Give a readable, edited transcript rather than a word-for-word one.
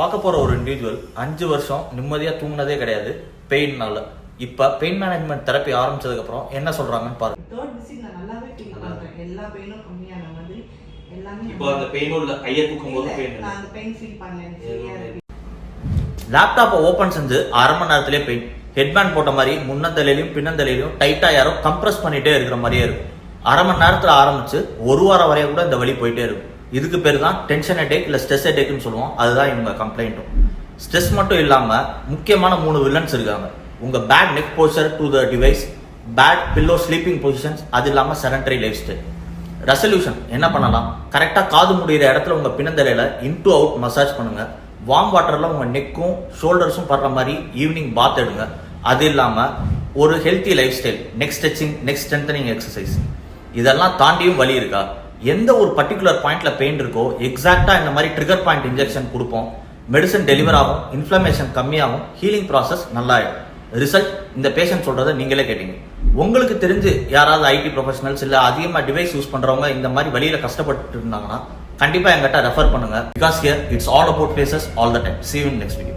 பார்க்க போற ஒரு இண்டிவிஜுவல் 5 வருஷம் நிம்மதியா தூங்கினதே கிடையாது பெயின்னால. இப்ப பெயின் மேனேஜ்மெண்ட் தெரப்பி ஆரம்பிச்சதுக்கு அப்புறம் என்ன சொல்றாங்கன்னு பாருங்க. தேர்ட் விசிட் நான் நல்லாவே ஃபீல் பண்றேன். எல்லா பெயினும் கம்மியான மாதிரி எல்லாமே. இப்போ அந்த பெயினும் இல்ல, கையை தூக்கும் போது பெயின் நான் அந்த பெயின் ஃபீல் பண்ணேன். சரியா இருக்கு. லேப்டாப்பை ஓபன் செஞ்சு அரை மணி நேரத்திலே பெயின். ஹெட்பேண்ட் போட்ட மாதிரி முன்னந்தலையிலும் பின்னந்தலையிலும் டைட்டா யாரோ கம்ப்ரஸ் பண்ணிட்டே இருக்கிற மாதிரியே இருக்கும். அரை மணி நேரத்துல ஆரம்பிச்சு ஒரு வாரம் வரைய கூட இந்த வலி போயிட்டே இருக்கும். இதுக்கு பேர் தான் டென்ஷன் ஹெடேக் இல்ல ஸ்ட்ரெஸ் ஹெடேக்னு சொல்லுவோம். அதுதான் இவங்க கம்ப்ளைண்ட்டும். ஸ்ட்ரெஸ் மட்டும் இல்லாம முக்கியமான 3 வில்லன்ஸ் இருக்காங்க. உங்க bad neck posture to the device, bad pillow sleeping positions, அது இல்லாம செடன்டரி லைஃப் ஸ்டைல். ரெசல்யூஷன் என்ன பண்ணலாம்? கரெக்டா காது முடிகிற இடத்துல உங்க பின்னந்தலையில இன் டு அவுட் மசாஜ் பண்ணுங்க. வார்ம் வாட்டர்ல உங்க நெக்கும் ஷோல்டர்ஸும் படுற மாதிரி ஈவினிங் பாத் எடுங்க. அது இல்லாம ஒரு healthy life style, neck stretching, neck strengthening exercise. இதெல்லாம் தாண்டியும் வலி இருக்கா? எந்த ஒரு பர்டிகுலர் பாயிண்ட்ல பெயின் இருக்கோ எக்ஸாக்டா இந்த மாதிரி ட்ரிகர் பாயிண்ட் இன்ஜெக்ஷன் கொடுப்போம். மெடிசன் டெலிவர் ஆகும், இன்ஃப்ளமேஷன் கம்மியாகும், ஹீலிங் ப்ராசஸ் நல்லாயிடும். ரிசல்ட் இந்த பேஷண்ட் சொல்றதை நீங்களே கேட்டீங்க. உங்களுக்கு தெரிஞ்சு யாராவது ஐடி ப்ரொஃபஷனல்ஸ் இல்ல அதிகமா டிவைஸ் யூஸ் பண்றவங்க இந்த மாதிரி வழியில கஷ்டப்பட்டு இருந்தாங்கன்னா கண்டிப்பா எங்கிட்ட ரெஃபர் பண்ணுங்க. Because here it's all about faces all the time. See you in next video.